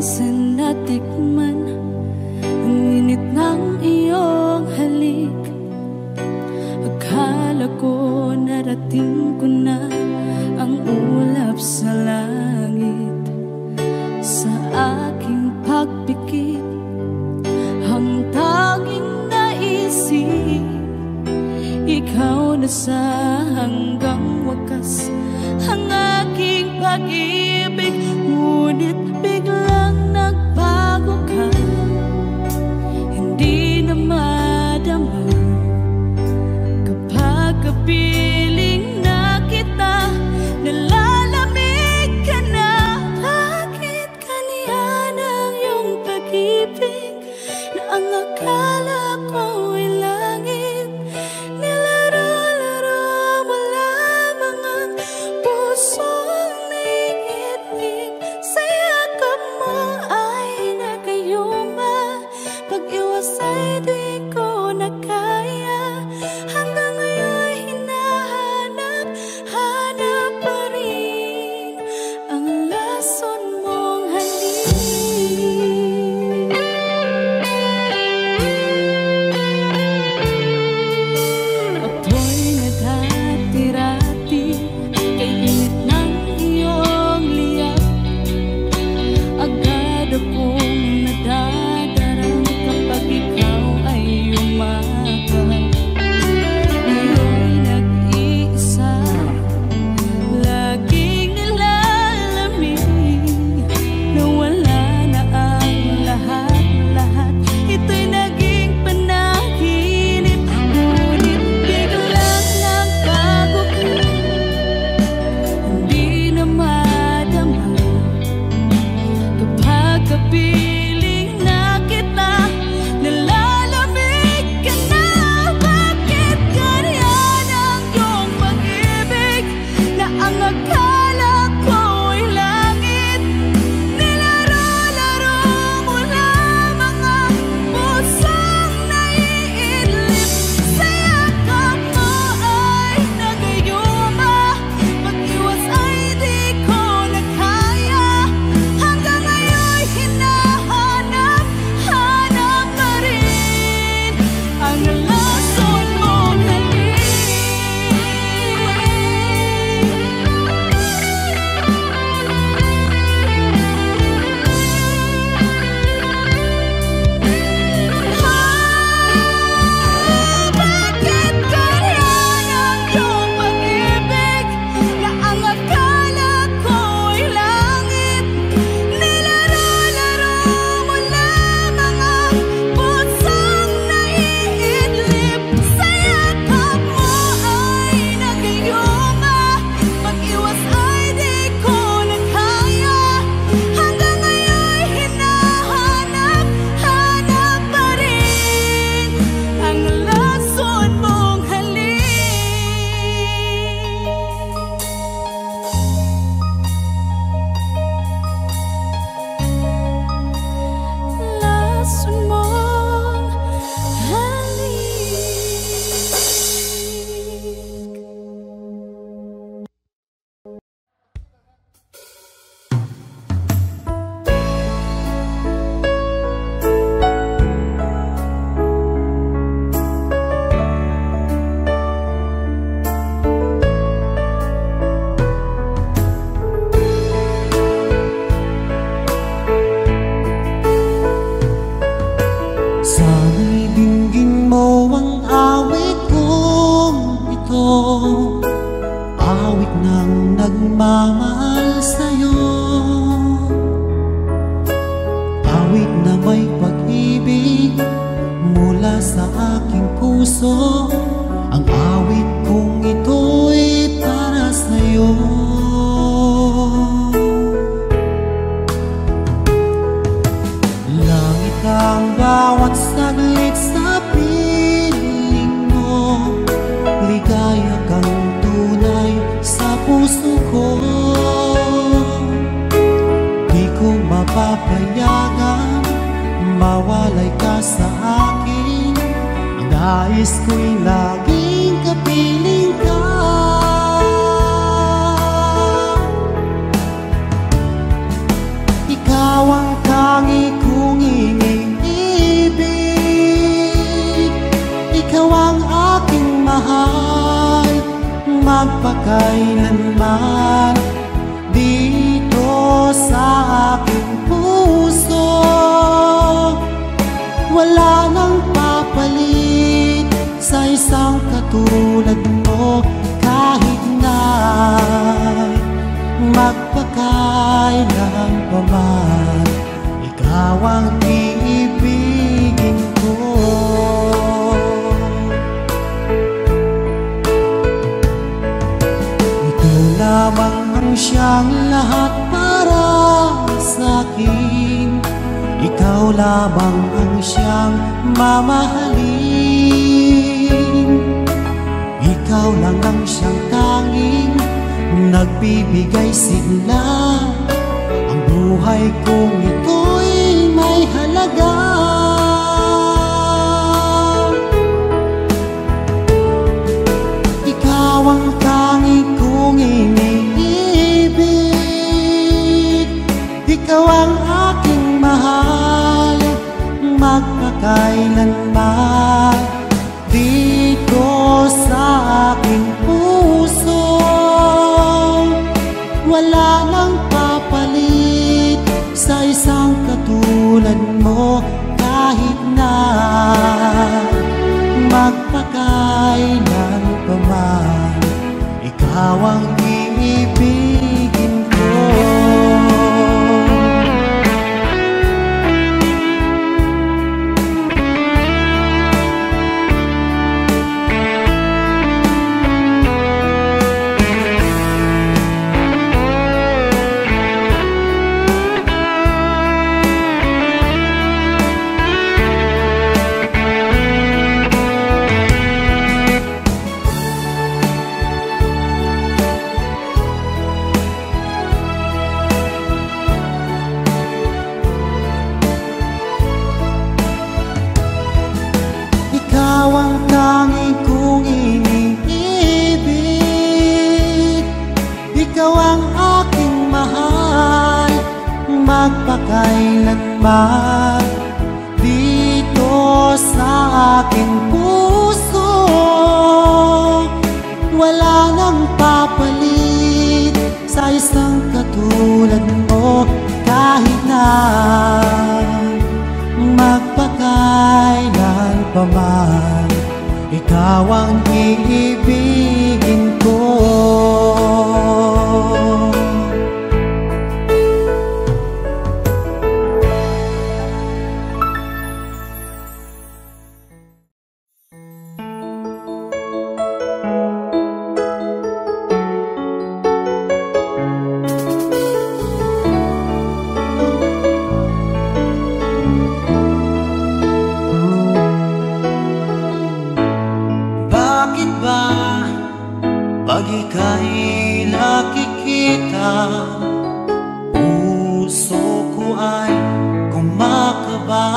minsan natikman ang init ng iyong halik. Akala ko narating ko na ang ulap sa langit. Sa aking pagpikit, ang tanging naisip, ikaw na sa hanggang wakas ang aking pag-ibig. Ngunit biglang nagbago ka, hindi na madama kapag kapiling na kita. Nalalamig ka na, bakit kaniyan ang iyong pag-ibig na ang akala ko ay langit? Nilaro-laro mo lamang ang pusong naiinig. Sa yakap mo ay nagayuma, pag-iwas ay di ko na kaya. Hanggang ngayon hinahanap, hanap pa rin ang lason mong halik. Apoy na dati-rati, kay init ng iyong liyap. Agad akong nadadarang kapag ikaw ay umakap. Ngayon nag-iisa, laging nilalamig. Nawala na ang lahat-lahat, ito'y naging panaginip. Ngunit biglang nagbago ka, hindi na madama kapag kapiling na kita. Nalalamig ka na, bakit ganyan ang iyong pag-ibig na ang akala ko ay langit? Nilaro-laro mo lamang ang pusong naiidlip. Sa yakap mo ay nagayuma, pag-iwas ay di ko na kaya. Hanggang ngayon hinahanap, hanap pa rin ang lason mong halik. Bakit ganyan ang iyong pag-ibig na ang akala ko ay langit? Nilaro-laro mo lamang ang pusong naiidlip. Sa yakap mo ay nagayuma, pag-iwas ay di ko na kaya. Hanggang ngayon hinahanap, hanap pa rin ang lason mong halik. Lason mong Sana'y dinggin mo ang awit kong ito, awit ng nagmamahal sa'yo, awit na may pag-ibig mula sa aking puso. Ang awit kong ito'y para sa'yo. Langit ang bawat saglit sa piling mo, ligaya kang tunay sa puso ko. Di ko mapapayagan mawalay ka sa akin. Ang nais ko'y laging kapiling ka. Ikaw ang magpakailanman dito sa aking puso. Wala nang papalit sa isang katulad mo, kahit na magpakailan pa man, ikaw ang iibigin ko. Ikaw lamang ang siyang lahat para sa akin. Ikaw lamang ang siyang mamahalin. Ikaw lang ang siyang tanging nagbibigay sigla. Ang buhay kong ito'y may halaga. Ikaw ang tanging kong iniibig. Ikaw ang aking mahal, magpakailanman dito sa aking puso. Wala nang papalit sa isang katulad mo, kahit na magpakailan pa man, ikaw ang iibigin ko. Ikaw ang tanging kong iniibig. Ikaw ang aking mahal, magpakailanman dito sa aking puso. Wala nang papalit sa isang katulad mo, kahit na magpakailan pa man, ikaw ang iibigin ko. Pag ika'y nakikita, puso ko ay kumakaba.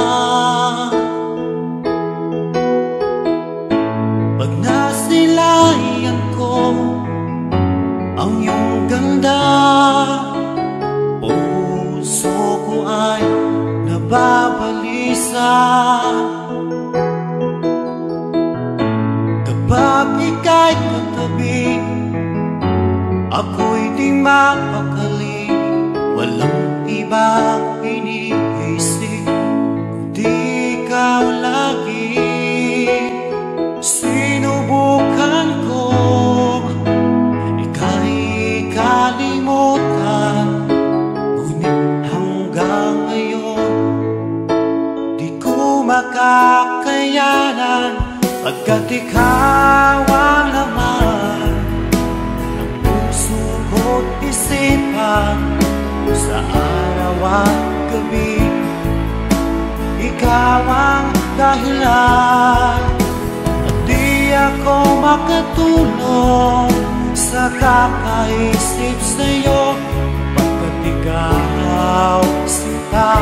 Pag nasilayan ko ang iyong ganda, puso ko ay nababalisa. Kapag ika'y katabi, ako'y di mapakali. Walang ibang iniisip kundi ikaw lagi. Sinubukan ko ika'y kalimutan, ngunit hanggang ngayon di ko makakayanan, pagkat ikaw ang laman ng puso ko't isipan sa araw at gabi. Ikaw ang dahilan at di ako makatulog sa kakaisip sa'yo, pagkat ikaw sinta,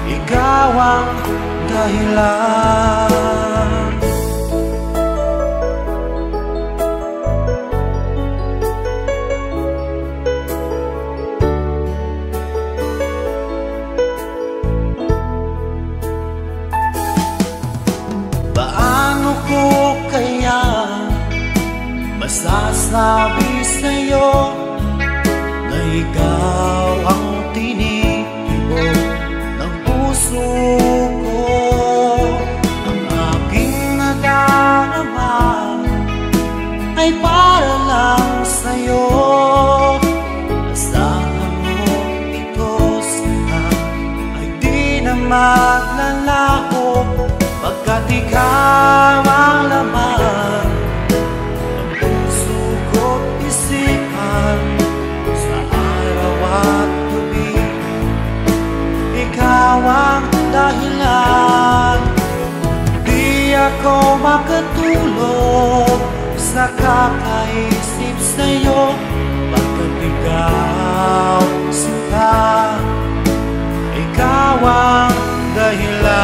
ikaw ang dahilan. Paano ko kaya nagsasabi sa'yo na ikaw ang tinitibok ng puso ko. Ang aking nadarama ay para lang sa'yo. Asahan mo ito sana ay di na maglalaho, pagkat ikaw ang laman ng puso ko't isipan. Sa araw at gabi, ikaw ang dahilan. Di ako makatulog sa kakaisip sa'yo, pagkat ikaw sinta, ikaw ang dahilan.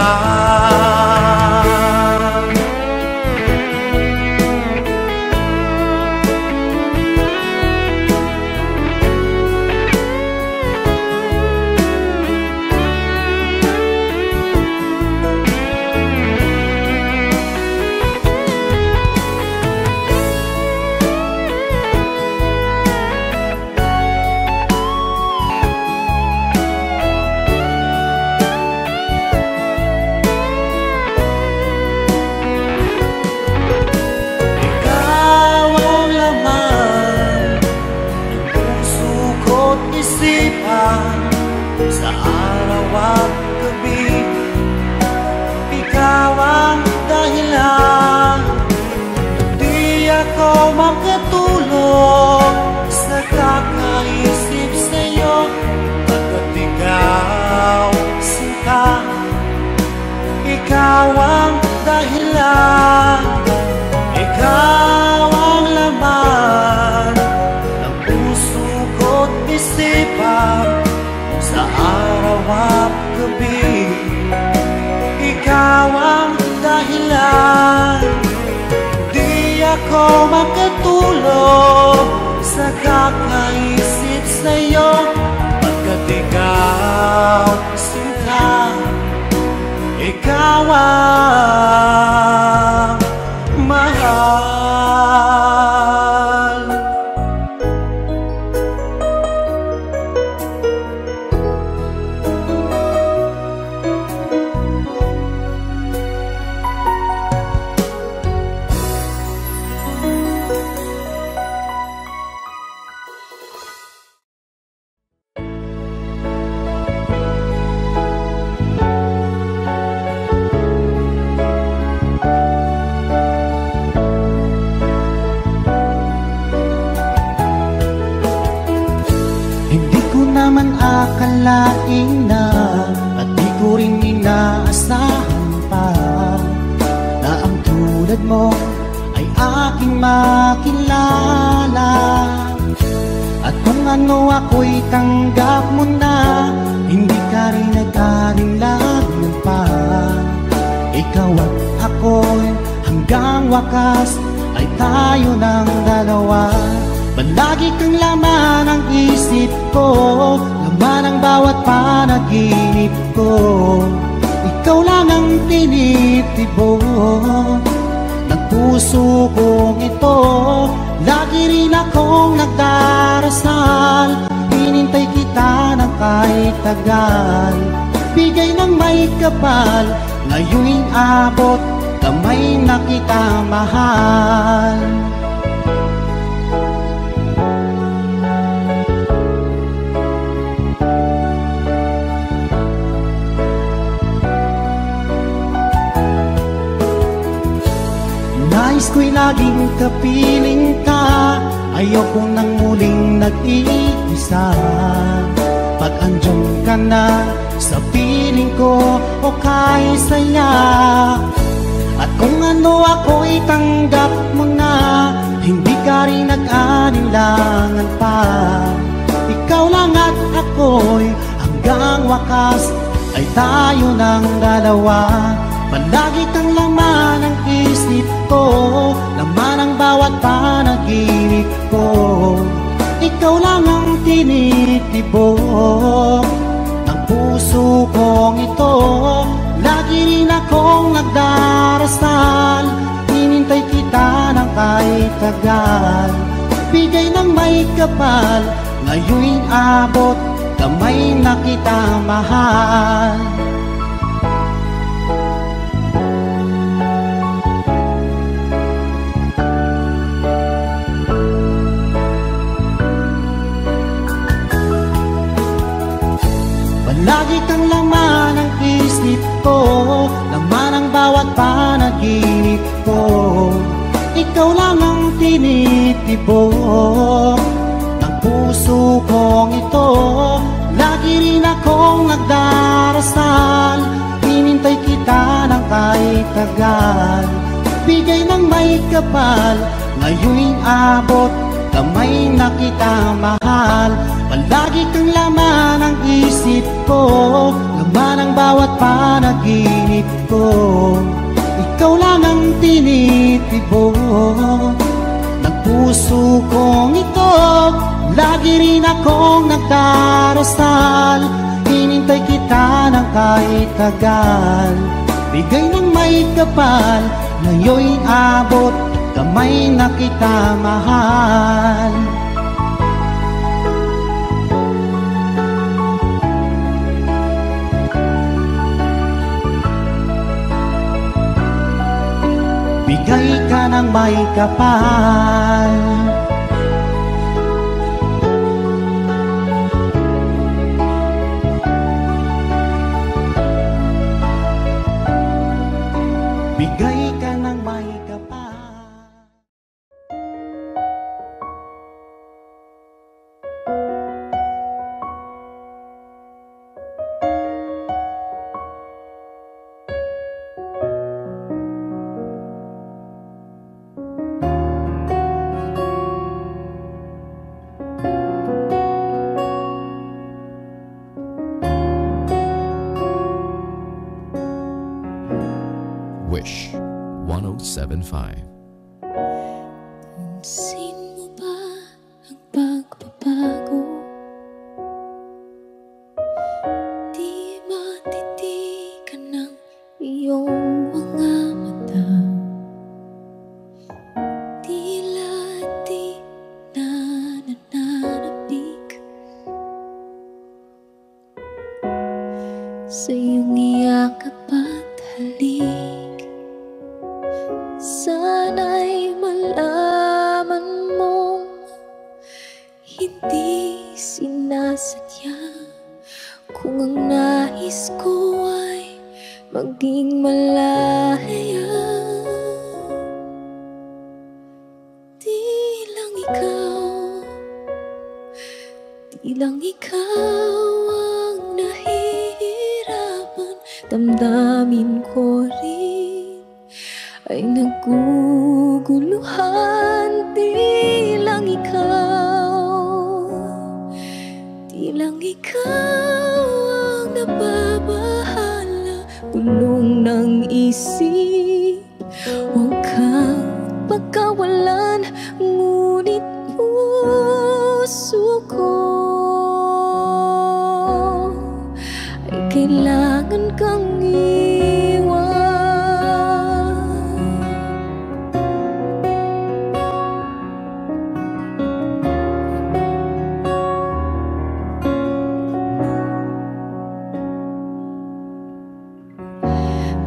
Sa araw at gabi, ikaw ang dahilan. Di ako makatulog sa kakaisip sa'yo, pagkat ikaw sinta, ikaw ang dahilan. Ikaw ang laman ng puso ko't isipan. Sa araw at gabi, ikaw ang dahilan. Di ako makatulog sa kakaisip sa'yo, pagkat ikaw sinta, ikaw ang mahal. Akalain na at di ko rin inaasahan pa na ang tulad mo ay aking makilala. At kung ano ako'y tanggap mo na, hindi ka rin nag-alinlangan pa. Ikaw at ako'y hanggang wakas ay tayo ng dalawa. Palagi kang laman ng isip ko, laman ang bawat panaginip ko. Ikaw lang ang tinitibok ng puso kong ito. Lagi rin akong nagdarasal, hinintay kita ng kahit tagal. Bigay ng may kapal, ngayon'y abot, kamay na kita mahal. Nais ko'y laging kapiling ka, ayoko nang muling nag-iisa. Pag andyan ka na sa piling ko, o kay saya. At kung ano ako'y tanggap mo na, hindi ka rin nag-alinlangan pa. Ikaw lang at ako'y hanggang wakas ay tayo ng dalawa. Palagi kang laman ng isip ko, laman ang bawat panaginip ko. Ikaw lang ang tinitibok ng puso kong ito. Lagi rin akong nagdarasal, hinintay kita ng kahit tagal. Bigay ng may kapal, ngayon'y abot, kamay na kita mahal. Palagi kang laman ng isip ko, laman ang bawat panaginip ko. Ikaw lang ang tinitibok ng puso kong ito. Lagi rin akong nagdarasal, hinintay kita ng kahit tagal. Bigay ng may kapal, ngayon'y abot, kamay na kita mahal. Palagi kang laman ng isip ko, laman ang bawat panaginip ko. Ikaw lang ang tinitibok ng puso kong ito. Lagi rin akong nagdarasal, hinintay kita ng kahit tagal. Bigay ng may kapal, ngayon'y abot, kamay na kita mahal. Bigay ka ng may kapal. Bigay ka ng may kapal. Wish 107.5. Pansin mo ba ang pagbabago? Di matitigan ng iyong mga mata. Tila di na nananabik sa iyong iyakap at halik. Sana'y malaman mong hindi sinasadya. Kung ang nais ko ay maging malaya, di lang ikaw ang nahihirapan. Damdamin ko rin ay naguguluhan. Di lang ikaw ang nababahala. Gulong ng isip, huwag kang pagkawalan. Ngunit puso ko ay kailangan kang iwan.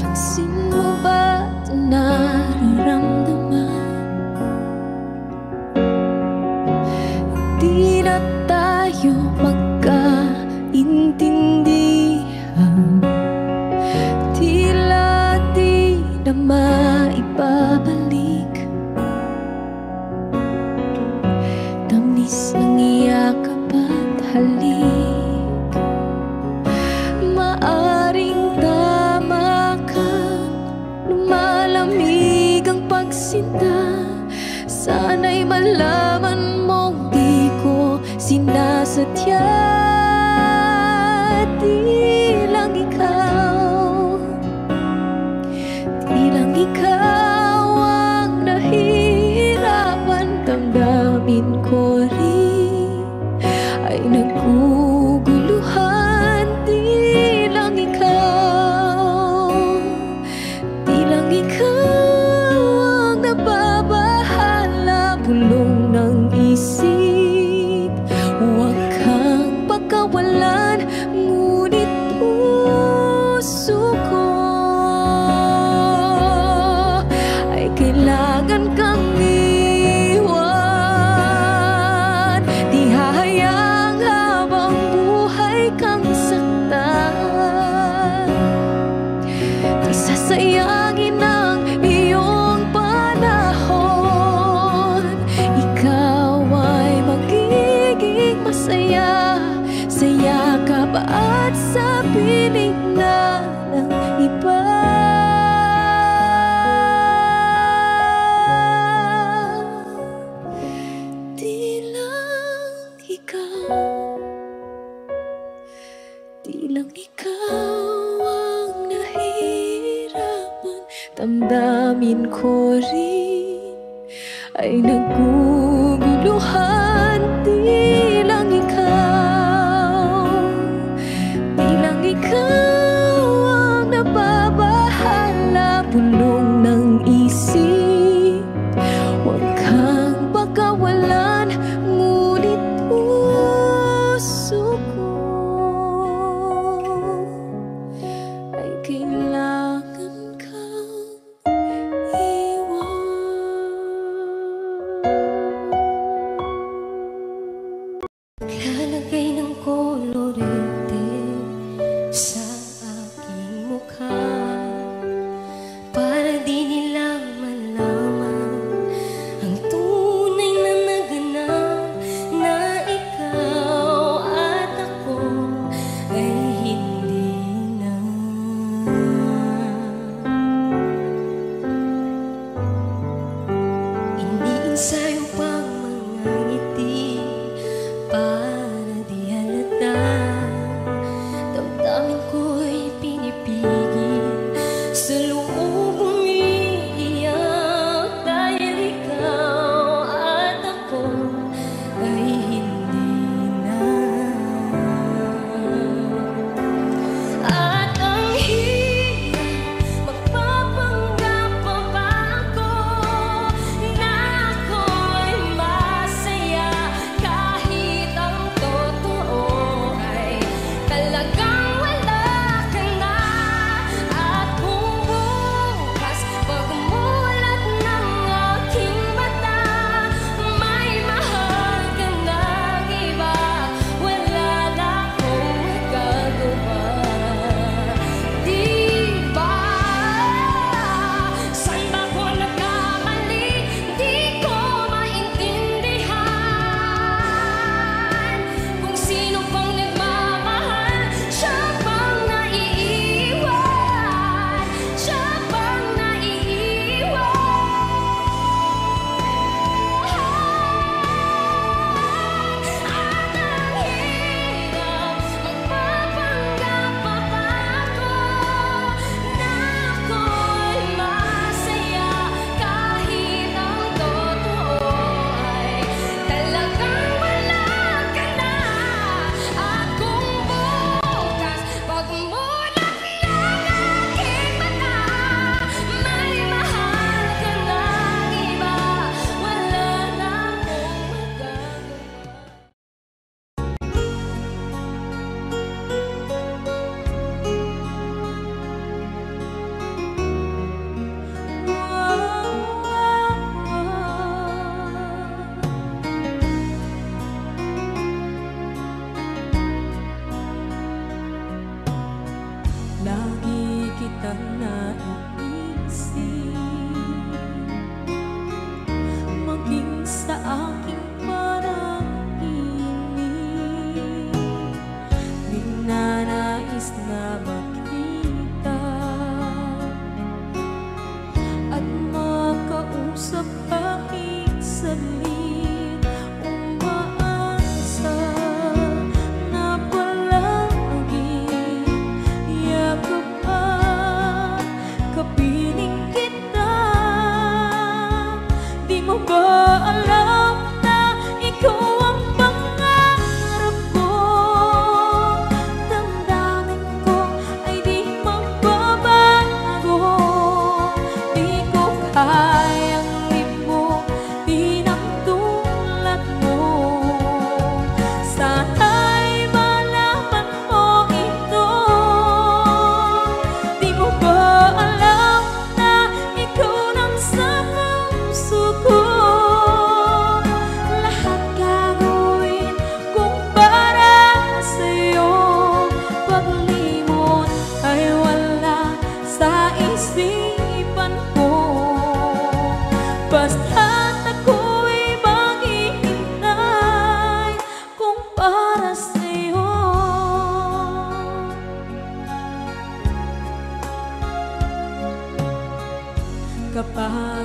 Pansin mo ba ito nararamdaman? Di na tayo magkaintindihan. Tila di na maibabalik. Tamis ng iyakap at halik. Maaring tama ka, lumalamig ang pagsinta. Sana'y malaman mong di ko sinasadya. Di lang ikaw ang nahihirapan. Damdamin ko rin ay naguguluhan. Di lang ikaw ang nababahala. Ba't sa piling na ng iba? Di lang ikaw ang nahirapan. Damdamin ko rin ay naguguluhan. Di lang ikaw ang nababahala. Bulong ng isip, huwag kang pagkawalan. Ngunit puso ko ay kailangan kang iwan.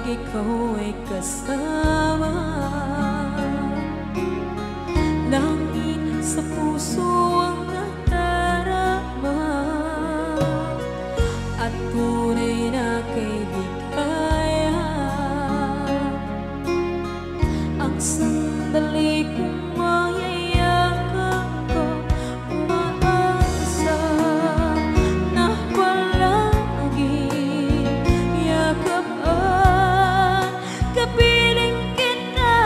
ikaw ay kasama. Langit sa puso ang nadarama, at tunay na kaibigan. Ang sandali kong mayayakap ko, umaasa na palaging yakapan, kapiling kita.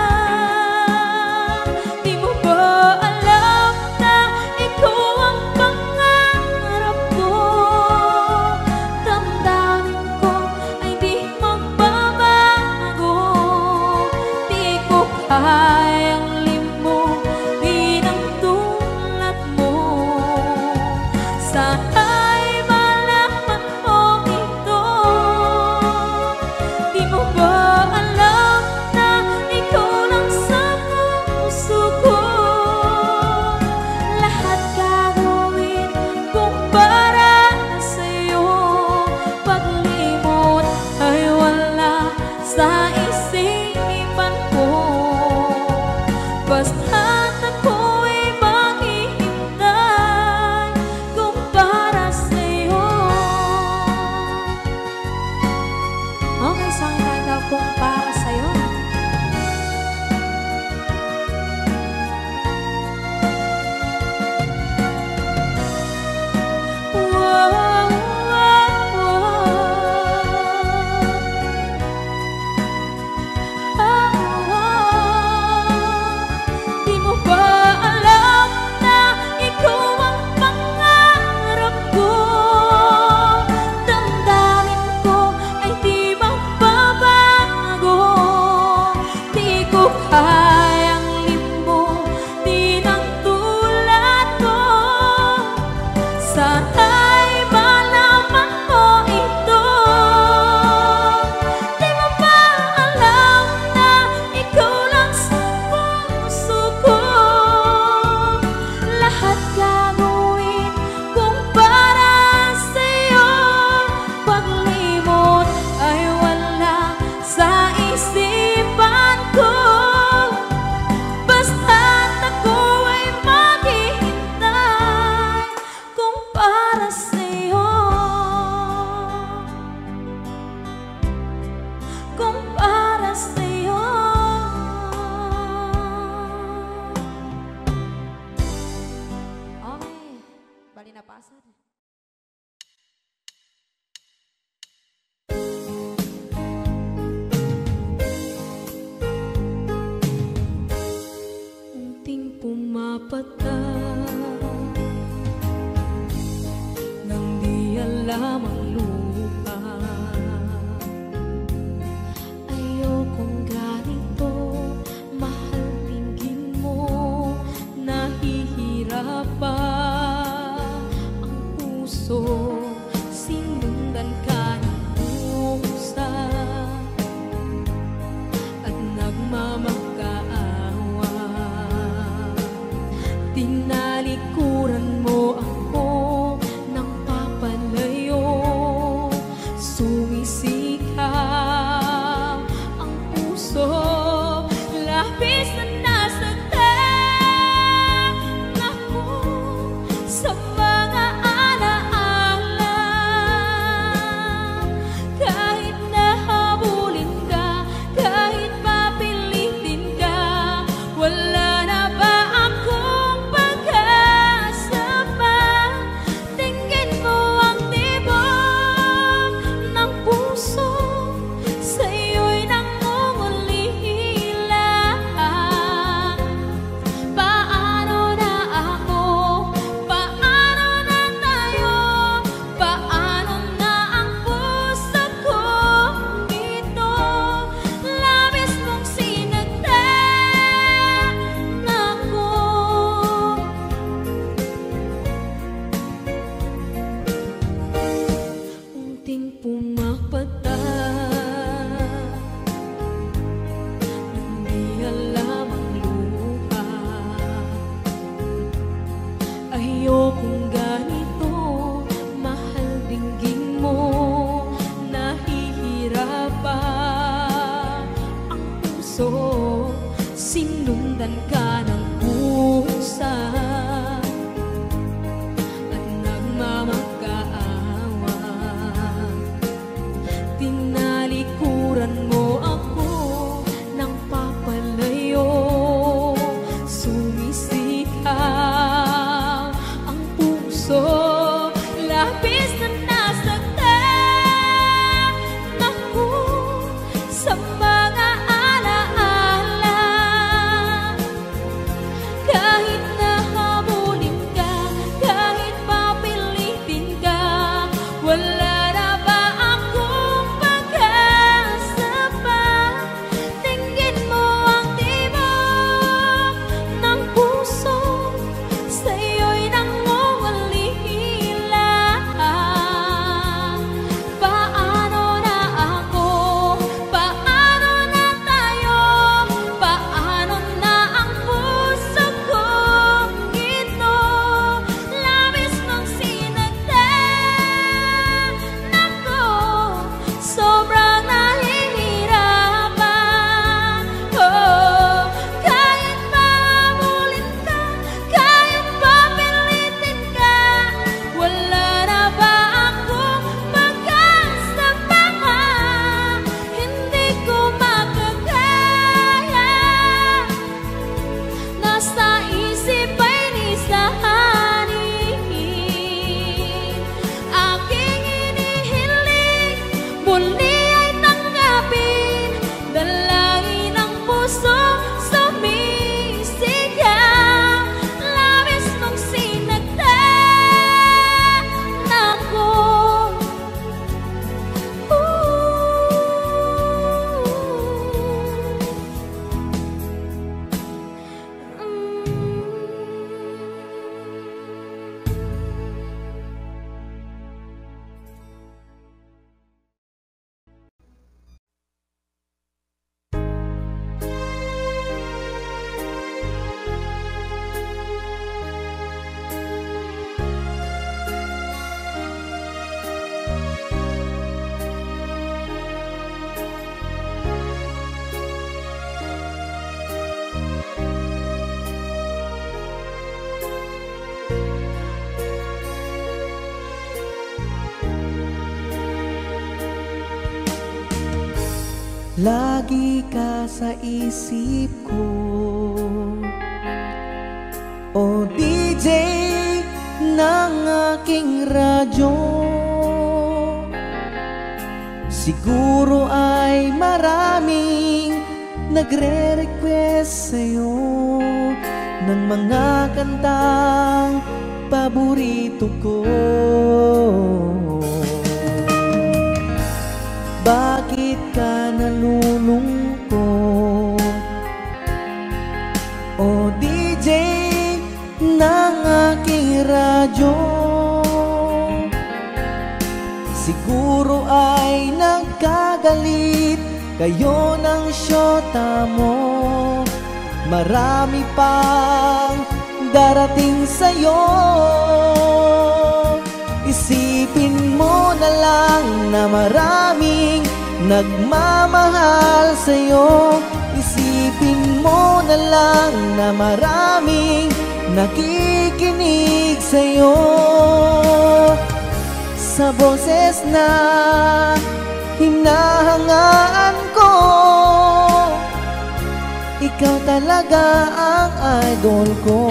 Di mo ba alam na ikaw ang pangarap ko? Damdamin ko ay di magbabago. Di ko kayang limutin ang tulad mo. Sana'y malaman mo ito. Di mo ba alam na ikaw lang sa puso ko? Lahat gagawin kung para sa'yo. Paglimot ay wala sa isipan ko. Basta't ako'y maghihintay kung para sa'yo. Okay, saan kanta kung para sa'yo? Di mo ba alam na ikaw ang pangarap ko? Damdamin ko ay di magbabago. Di ko kayang limutin ang tulad ko. Sana'y malaman mo ito. Di mo ba alam na ikaw lang sa puso ko? Lahat gagawin kung para sa'yo. Paglimot ay wala sa isipan ko. Basta't ako ay maghihintay kung para sa'yo. Kung para sa'yo. Okay, bali na pasad. Unting pumapatak nang di alam ang lupa. Ayokong ganito, mahal, tingin mo, nahihirapan ang puso. Sinundan ka ng pusa at nagmamakaawa. Tinalikuran mo ako ng papalayo. Sumisikap ang puso, labis na nasaktan ako sa mga alaala. Kahit nahabulin ka, kahit papilitin ka, wala na ba akong pag-asa pa? Tingin mo ang tibok ng puso, sa'yo'y nangungulila. Paano na ako? Paano na tayo? Paano na ang puso kong ito? Labis mong sinaktan ako. Unting pumapatak nang di alam ang luha. Ayokong ganito, mahal, dinggin mo, nahihirapan puso, labis na nasaktan ako sa mga alaala. Kahit nahabulin ka, kahit papilitin ka, wala na ba akong pag-asa pa? Tingin mo ang tibok ng puso, sa'yo'y nangungulila. Paano na ako? Paano na tayo? Paano na ang puso kong ito? Labis mong sinagdan ako, sobrang nahihirapan. Oh, kahit mahabulin ka, kahit papilitin ka, wala na ba akong pag-asa pa? Hindi ko makakaya, nasa isip ay nisahanin. Aking inihiling, muli ay tanggapin, dalangin ang puso sumisigaw. Labis mong sinagdan ako. Lagi ka sa isip ko, o DJ ng aking radyo. Siguro ay maraming nagre-request sa'yo ng mga kantang paborito ko. Bakit ka nalulungkot, o DJ ng aking radyo? Siguro ay nagkagalit kayo ng syota mo. Marami pang darating sa'yo. Isipin mo na lang na maraming nagmamahal sa'yo. Isipin mo na lang na maraming nakikinig sa'yo. Sa boses na hinahangaan ko, ikaw talaga ang idol ko.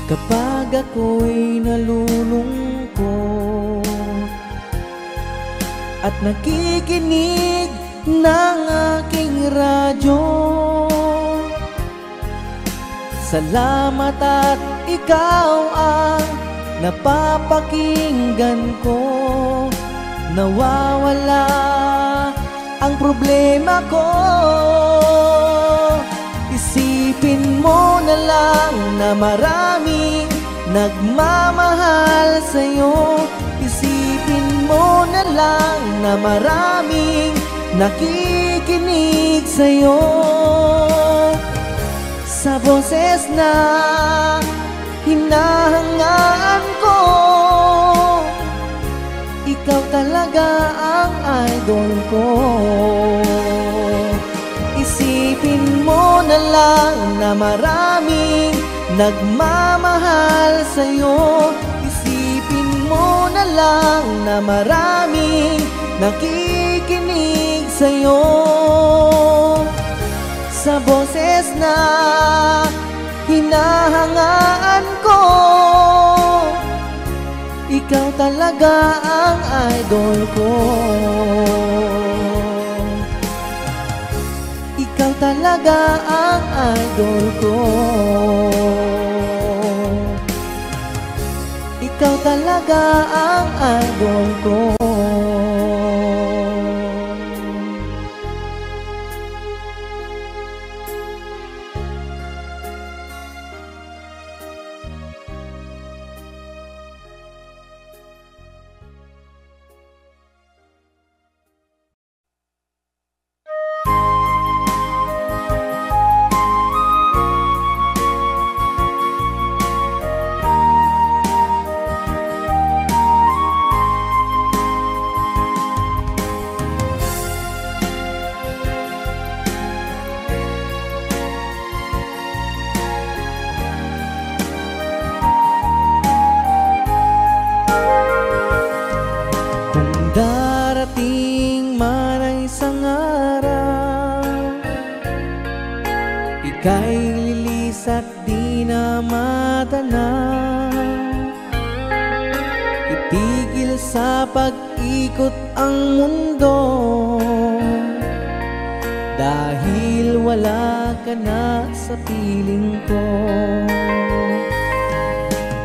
Kapag ako'y nalulungkot at nakikinig ng aking radyo, salamat at ikaw ang napapakinggan ko. Nawawala ang problema ko. Isipin mo na lang na maraming nagmamahal sa'yo. Isipin mo na lang na maraming nakikinig sa'yo. Sa boses na hinahangaan talaga ang idol ko. Isipin mo na lang na maraming nagmamahal sa'yo. Isipin mo na lang na maraming nakikinig sa'yo. Sa boses na hinahangaan ko, ikaw talaga ang idol ko. Ikaw talaga ang idol ko. Ikaw talaga ang idol ko. Darating man ang isang araw, ika'y lilis at di na matanaw. Itigil sa pag-ikot ang mundo, dahil wala ka na sa piling ko.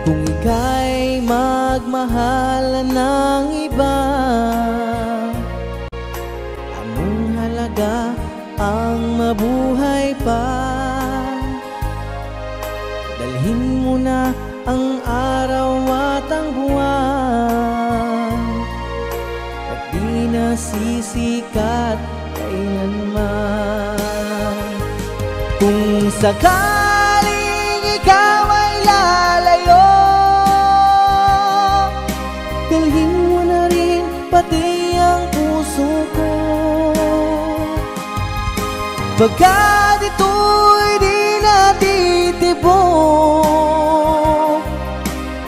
Kung ika'y magmahal ng iba, anong halaga ang mabuhay pa? Dalhin mo na ang araw at ang buwan, at di na sisikat kailanman. Kung sakaling ikaw ay lalayo, dalhin mo na rin pati ang puso ko. Pagkat ito'y di natitibok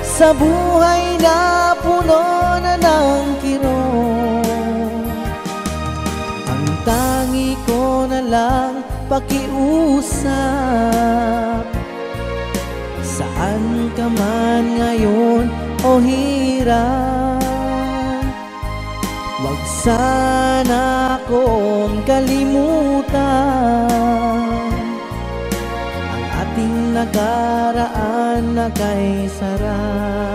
sa buhay na puno na ng kirot. Ang tangi ko na lang pakiusap, saan ka man ngayon o hirap, wag sana akong kalimutan ang ating nakaraan na kay sarap.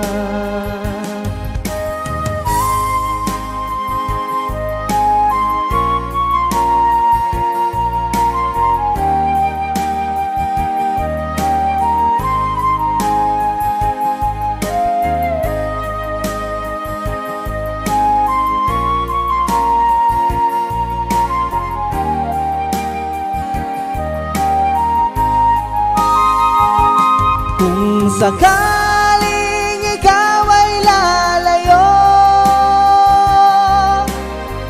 Kung sakaling ikaw ay lalayo,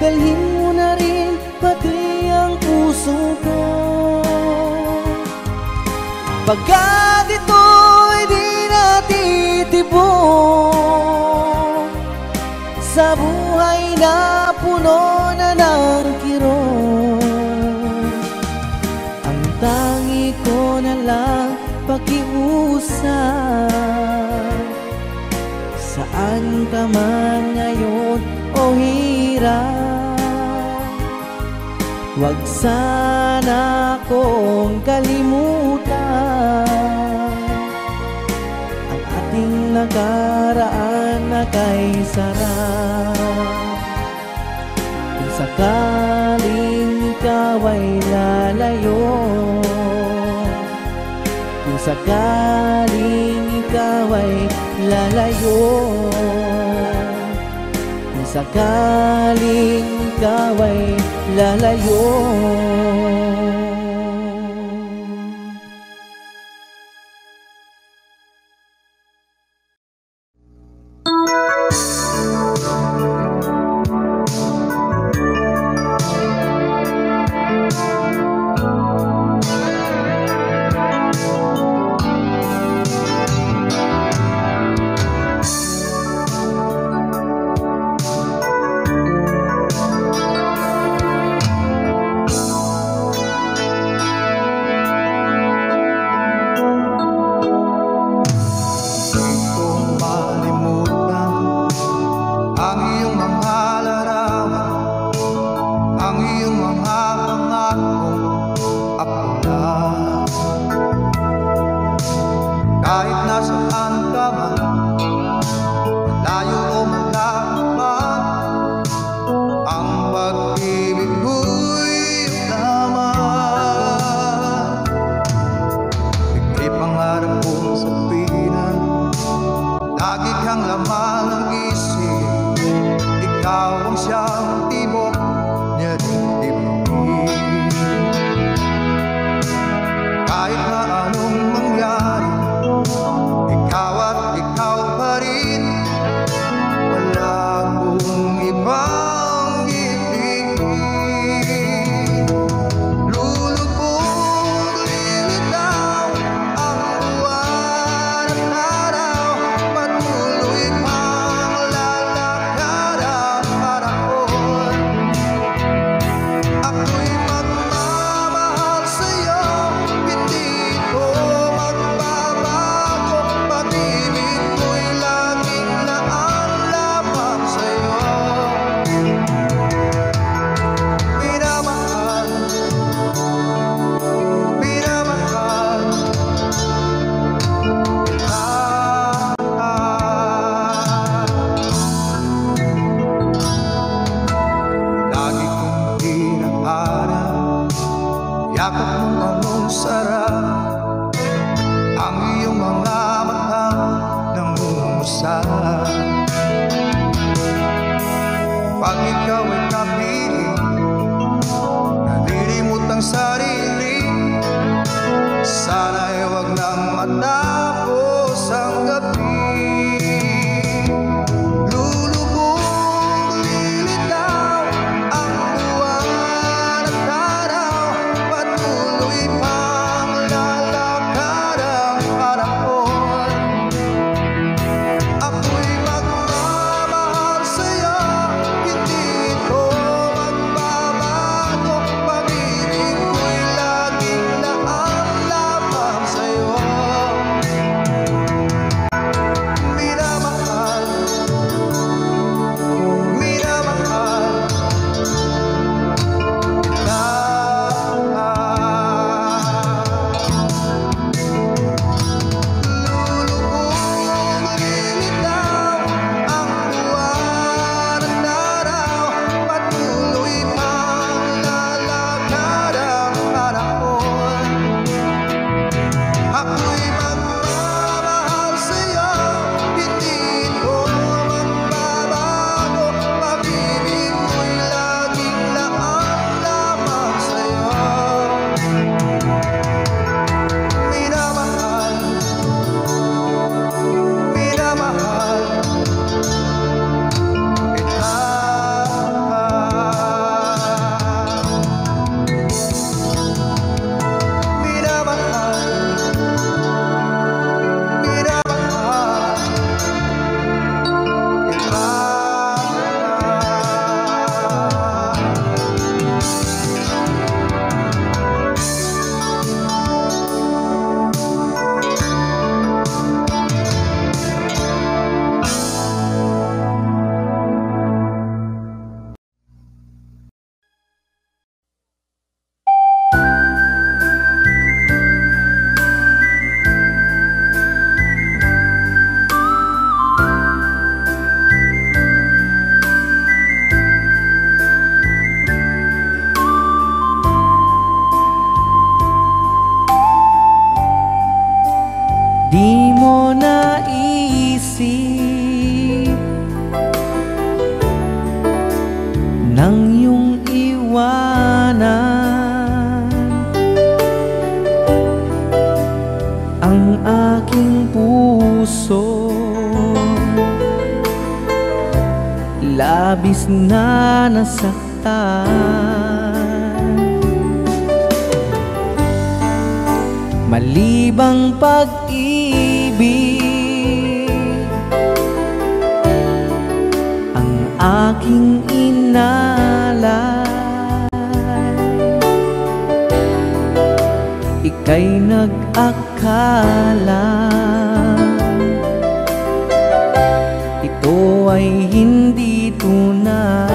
dalhin mo na rin pati ang puso ko. Pagkat ito'y di natitibok sa buhay na puno na ng kirot. Ang tangi ko na lang pakiusap, saan ka man ngayon o hirap, wag sana akong kalimutan ang ating nakaraan na kay sarap. Kung sakaling ikaw ay lalayo, kung sakaling ikaw ay lalayo, kung sakaling ikaw ay lalayo, nasaan ka man, malayo o malapit, ang pag-ibig ko'y laman. Ika'y pangarap ko sa pinan, lagi kang laman ng isip. Ikaw ang siyang tibok niya rin dibdib. Kahit na anong mangyari, ikaw at ikaw pa rin. Wala akong ibang ibigin. Lulubog, lilitaw ang buwan at araw, patuloy pang lalakad ang panahon. Ako'y magmamahal sa'yo, hindi ko magbabago. Pag-ibig ko'y laging naaalaman sa'yo. Minamahal, minamahal kita. Lagi kong hinahanap, yakap mong anong sarap, ang iyong mga mata nangungusap. Pag ikaw ay kapiling, nalilimot ang sarili. Sana'y wag nang matapos ang gabi. Lulubog, lilitaw ang buwan at araw, patuloy pang lalakad ang panahon. Ako'y magmamahal sa'yo, hindi ko magbabago. Pag-ibig ko'y laging naaalaman sa'yo. Minamahal, minamahal kita. Lulubog, lilitaw ang buwan at araw, patuloy pang lalakad ang panahon. Ako'y magmamahal sa'yo, hindi ko magbabago. Pag-ibig ko'y laging naaalaman sa'yo. Minamahal, minamahal kita. Minamahal, minamahal kita. Di mo naisip nang iyong iwanan ang aking puso. Labis na nasaktan, malibang pag-ibig ang aking inalay. Ika'y nag-akala ito ay hindi tunay.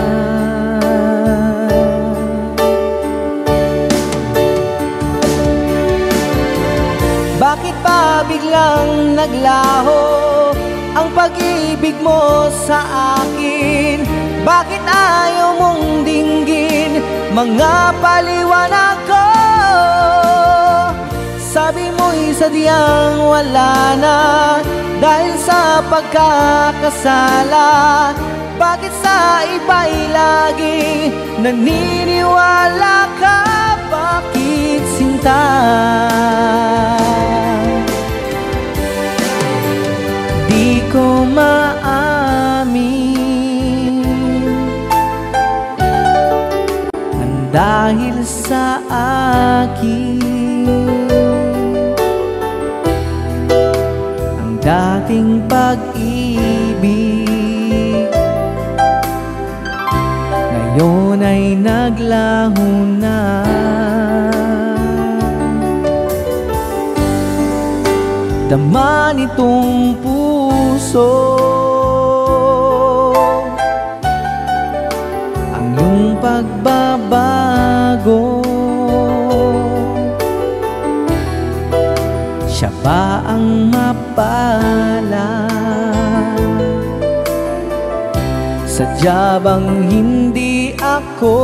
Bakit ba biglang naglaho naglaho ang pag-ibig mo sa akin? Bakit ayaw mong dinggin mga paliwanag ko? Sabi mo'y sadyang wala na dahil sa pagkakasala. Bakit sa iba'y lagi naniniwala ka? Bakit sinta? Di ko maamin nang dahil sa akin ang dating pag-ibig ngayon ay naglaho na. Dama nitong puso ang iyong pagbabago. Siya ba ang mapala? Sadya bang hindi ako?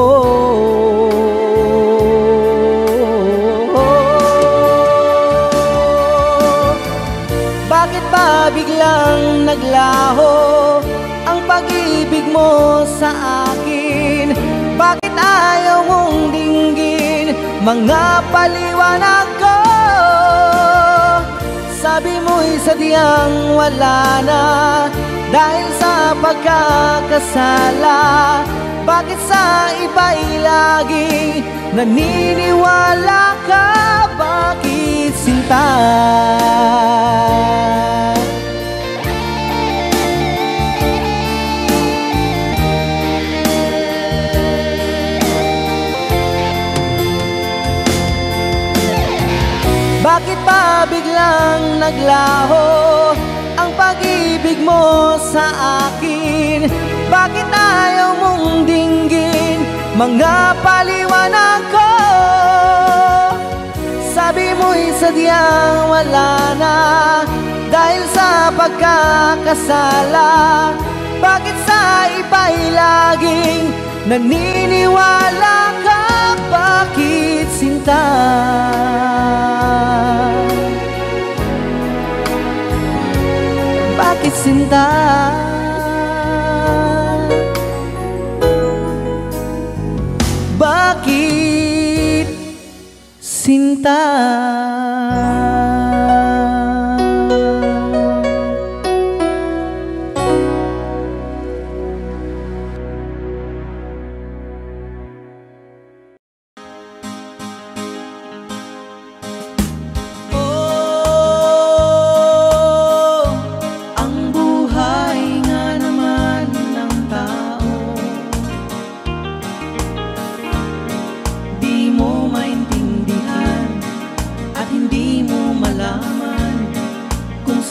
Bakit ba biglang naglaho ang pag-ibig mo sa akin? Bakit ayaw mong dinggin mga paliwanag ko? Sabi mo'y sadyang wala na dahil sa pagkakasala. Bakit sa iba'y laging naniniwala ka? Bakit sinta? Bakit ba biglang naglaho ang pag-ibig mo sa akin? Bakit ayaw mong dinggin mga paliwanag ko? Sabi mo'y sadyang wala na dahil sa pagkakasala. Bakit sa iba'y laging naniniwala ka? Bakit sinta? Bakit sinta? Bakit sinta?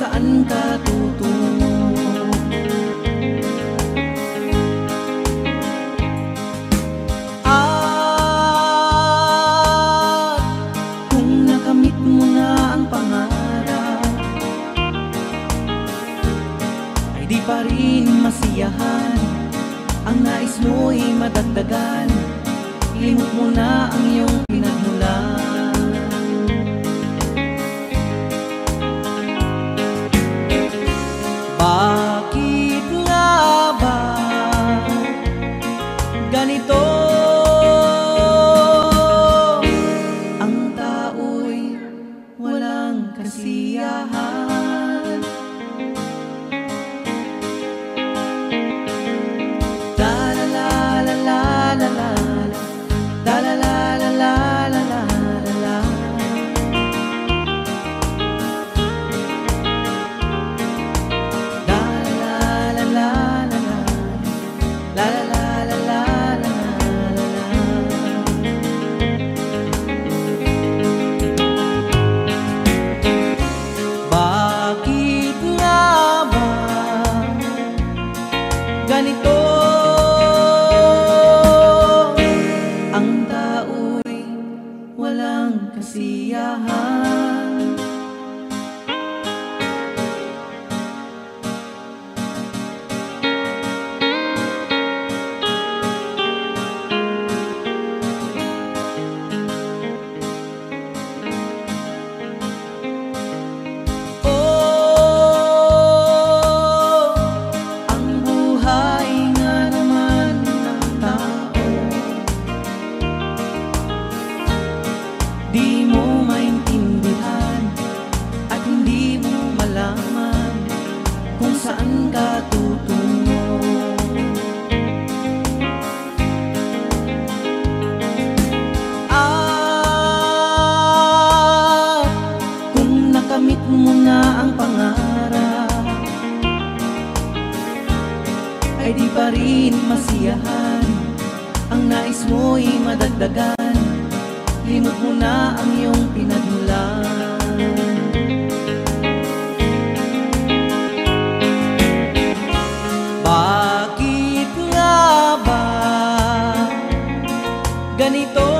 Saan ka tutungo? At kung nakamit mo na ang pangarap, ay di pa rin masiyahan. Ang nais mo'y madagdagan, limot mo na ang iyong pinagmulan. Bakit nga ba ganito? Ang tao'y walang kasiyahan. Da la la la la la la, da la la la la la la. saan ka tutungo. At kung nakamit mo na ang pangarap, ay di pa rin masiyahan. Ang nais mo'y madagdagan, limot mo na ang iyong pinagmulan. Bakit nga ba ganito?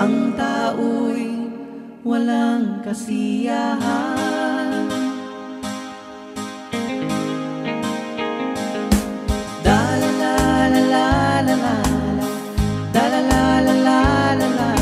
Ang tao'y walang kasiyahan. Da-la-la-la-la-la-la, da-la-la-la-la-la-la.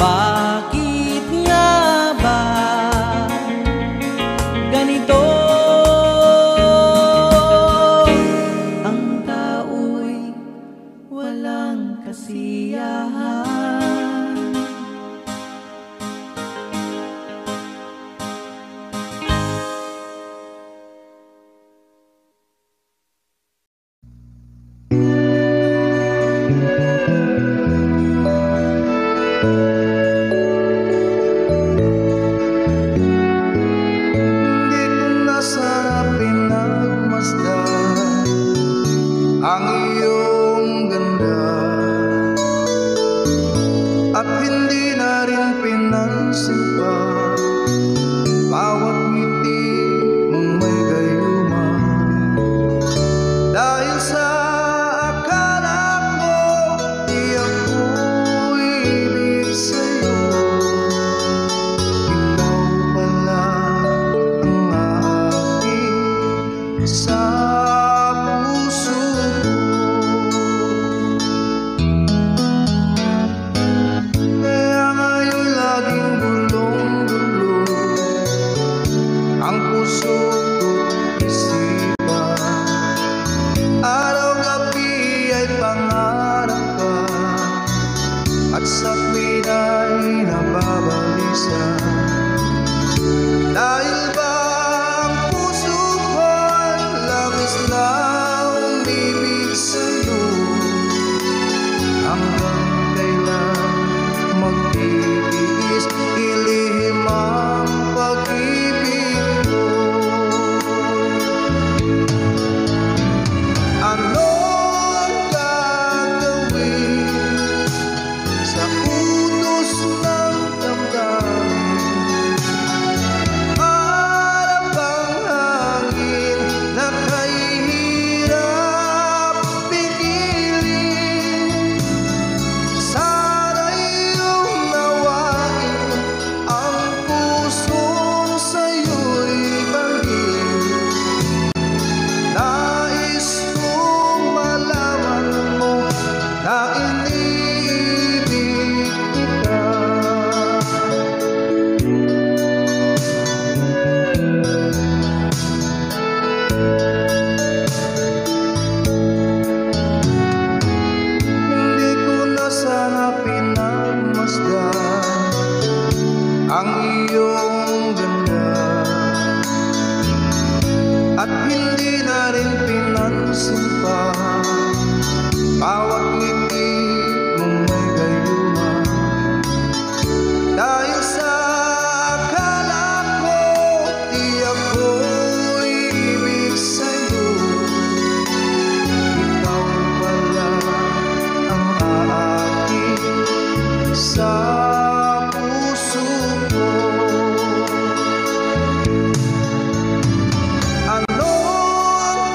Bakit nga ba ganito? Ang tao'y walang kasiyahan. Ang iyong ganda at hindi na rin pinansin pa bawat ngiti mong may gayuma. Dahil sa akala ko di ako ibig sa'yo, ikaw pala ang aking sa at sa tuwin ay nababalisa. Dahil ba ang puso ko'y labis na umibig sa'yo? Hanggang kailan magtitiis ilihim ang pag-ibig mo? Ano sa utos ng damdamin, para bang hangin na kahirap pigilin. Sana iyong nawain ang pusong sa'yo'y bangin. Nais kong malaman mo na ang iyong ganda at hindi na rin pinansin pa bawat ngiti mong may gayuma. Dahil sa akala ko di ako ibig sa'yo, ikaw pala ang aking sa puso ko. Ano ang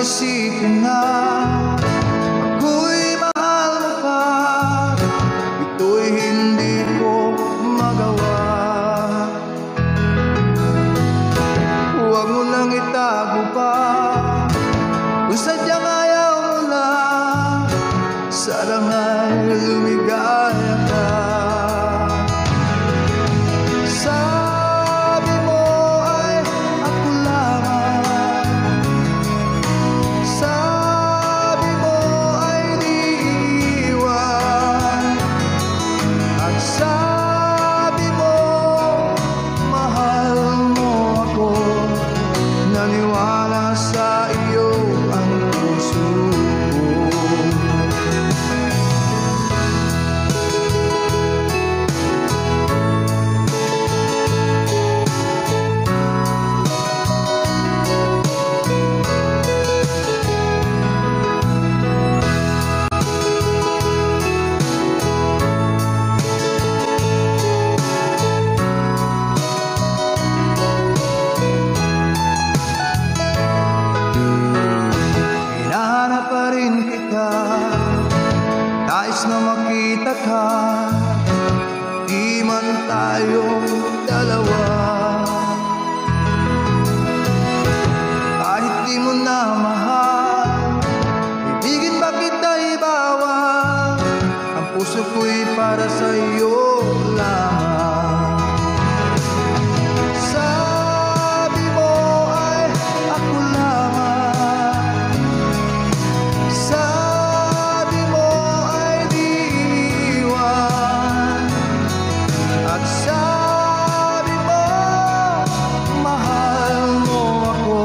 isipin na ako'y mahal mo pa, ito'y hindi ko magawa. Huwag mo lang itago pa kung sadyang ayaw mo na, sana nga'y lumigaya ka. Sabi mo ay ako lamang, sabi mo ay di iiwan, at sabi mo mahal mo ako, naniwala sa iyo ang puso ko. Hinahanap pa rin kita, nais na makita ka, di man tayong dalawa. Kahit di mo na mahal, ibigin ba kita ibawal, ang puso ko'y para sa iyo lamang. Sabi mo ay ako lamang, sabi mo ay di iiwan, at sabi mo mahal mo ako,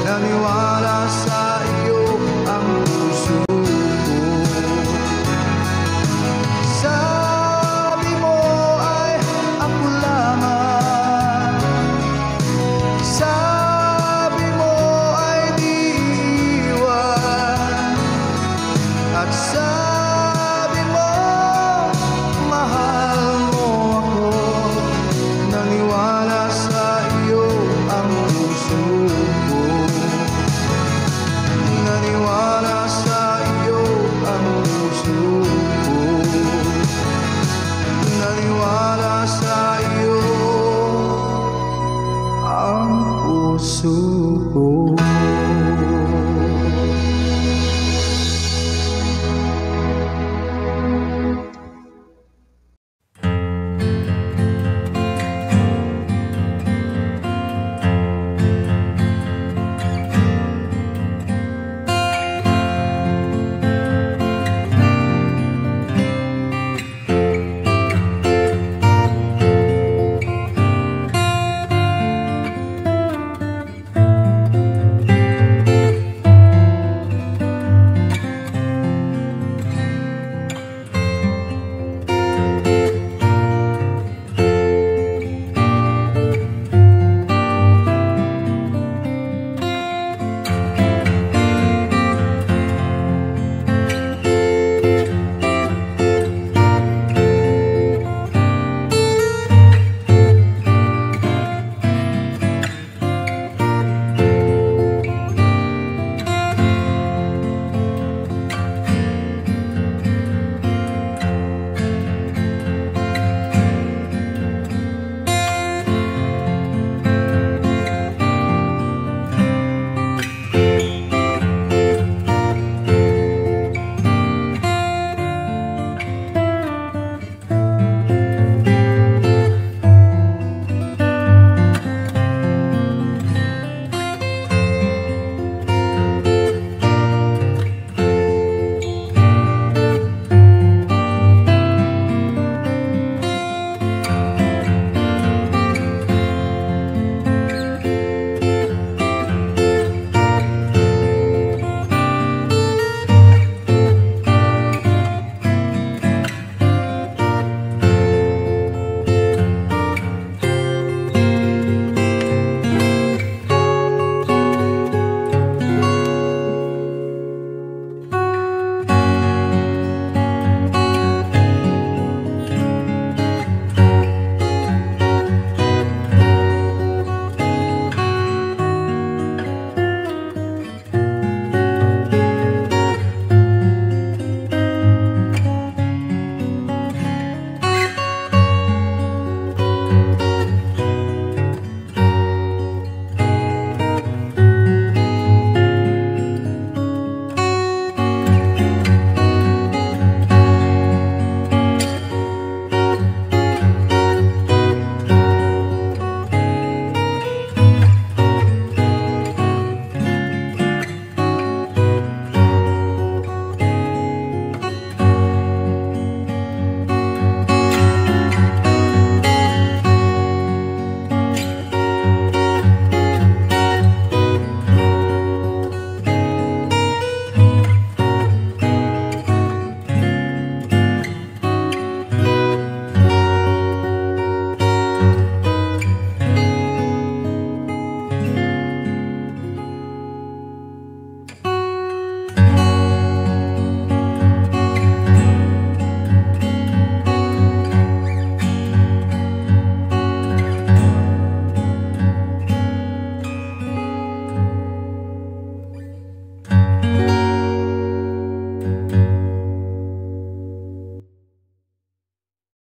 naniwala sa iyo ang puso ko. Sabi mo ay ako lamang, sabi mo ay di iiwan, at sabi mo mahal mo ako, naniwala sa iyo ang puso ko. Naniwala sa iyo ang puso ko, naniwala sa iyo ang puso